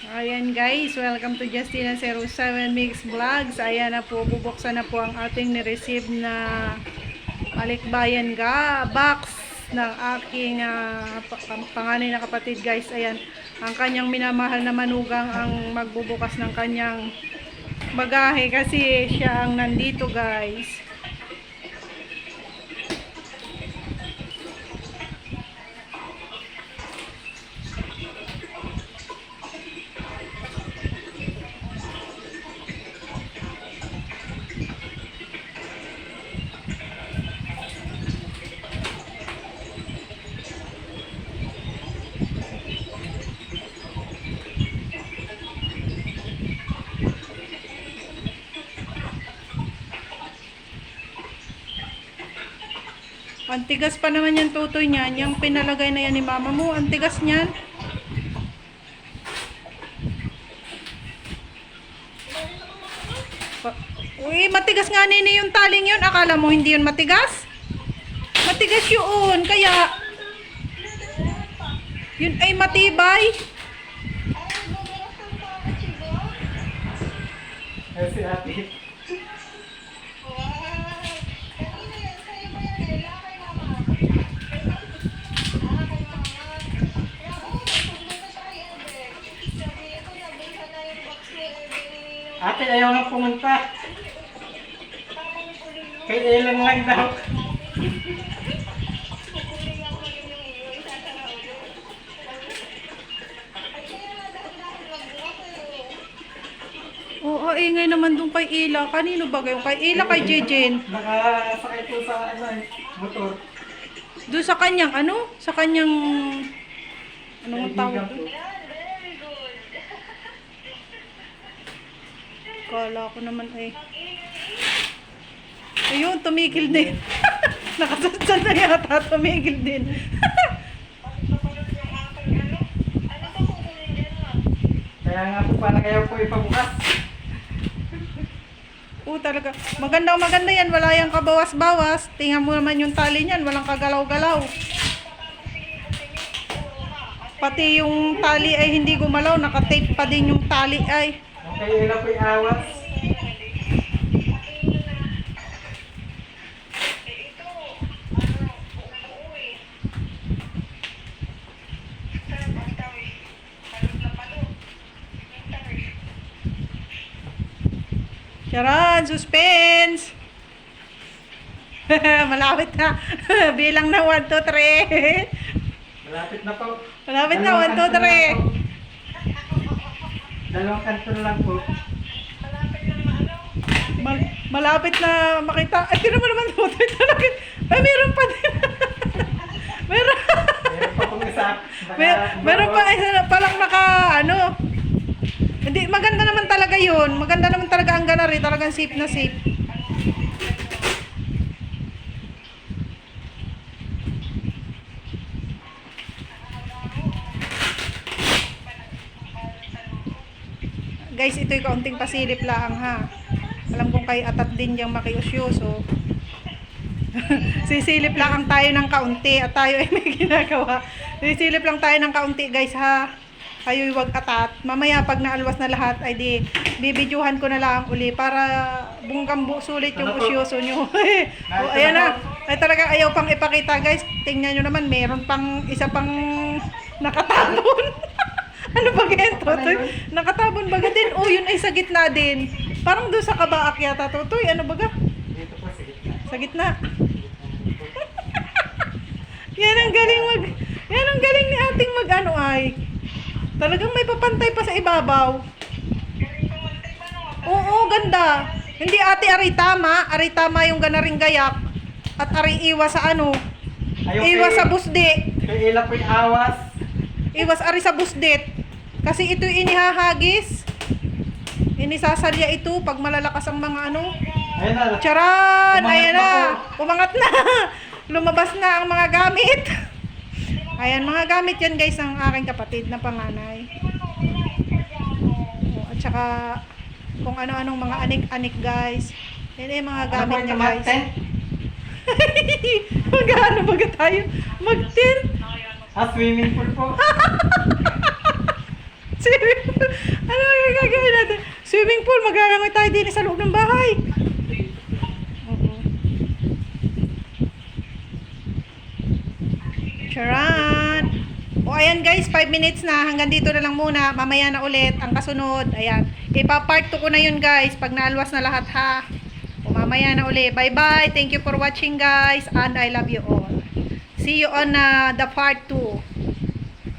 Ayan guys, welcome to Justina07 Mix Vlogs. Ayan na po, bubuksan na po ang ating ni-receive na Alikbayan box ng aking panganay na kapatid guys. Ayan, ang kanyang minamahal na manugang ang magbubukas ng kanyang bagahe kasi siya ang nandito guys. Ang tigas pa naman yung tutoy niyan. Yung pinalagay na yan ni mama mo. Ang tigas niyan. Uy, matigas nga nini yung taling yun. Akala mo hindi yun matigas? Matigas yun. Kaya, yun ay matibay. Ay, si ate. Ate, ayaw nga pumunta. Kailan lang daw. Oo, ingay naman dun kay Ila. Kanino ba kayo? Kay Ila, kay Jejen? Nakasakay po sa motor. Doon sa kanyang ano? Sa kanyang... Anong tawag doon? Kala ko naman ay... Ayun, tumigil din. Nakasasad na yata, tumigil din. Kaya nga po pala kayo po ipabukas. Talaga. Maganda yan. Wala yung kabawas-bawas. Tingnan mo naman yung tali niyan. Walang kagalaw-galaw. Pati yung tali ay hindi gumalaw. Nakatape pa din yung tali ay. Okay, ilan po yung awas. Charan! Suspense! Malapit na. Bilang na 1, 2, 3. Malapit na po. Malapit na 1, 2, 3. Dalawang kanto na lang po. Malapit na makita. Ay, tira mo naman po. Ay, meron pa din. Meron. Meron pa pong isa. Meron pa isa palang naka, ano. Hindi, maganda naman talaga yun. Maganda naman talaga ang ganari. Talagang safe na safe. Guys, ito'y kaunting pasilip lang ha. Alam kong kay atat din yung makiusyoso. Sisilip lang ang tayo ng kaunti at tayo ay may ginagawa. Sisilip lang tayo ng kaunti guys ha. Kayo'y wag atat. Mamaya pag naalwas na lahat ay di bibidyohan ko na lang uli para bungkam sulit yung usyoso nyo. O, ayan na. Ay talaga ayaw pang ipakita guys. Tingnan nyo naman meron pang isa pang nakatabon. Ano ba ganyan, Totoy? Nakatabon baga din? Oh, yun ay sa gitna din. Parang doon sa kabaak yata, Totoy. Ano baga? Dito po sa gitna. Sa gitna. Yan ang galing yan ang galing ni ating mag-ano ay. Talagang may papantay pa sa ibabaw. Oo, ganda. Hindi ate, aray tama. Aray tama yung ganaring gayak. At aray iwas sa ano. Iwas sa busdi. Kaya ilan po yung awas. Iwas ari sa busdet. Kasi ito inihahagis. Inisasalya ito pag malalakas ang mga ano. Ayan na. Charan! Umangat Ayan na na. po. Umangat na. Lumabas na ang mga gamit. Ayan, mga gamit yan guys ng aking kapatid na panganay. At saka kung ano-anong mga anik-anik guys. Yan ay mga gamit niya guys. Magano ba tayo? Mag-tent? Swimming pool po. Swimming pool. Ano ang gagawin natin? Swimming pool. Maglalangoy tayo din sa loob ng bahay. Oo. Charan! O ayan guys, 5 minutes na. Hanggang dito na lang muna. Mamaya na ulit ang kasunod. Ayan. Ipa-part 2 ko na yun guys. Pag naalwas na lahat ha. O mamaya na ulit. Bye-bye. Thank you for watching guys. And I love you all. See you on the part 2.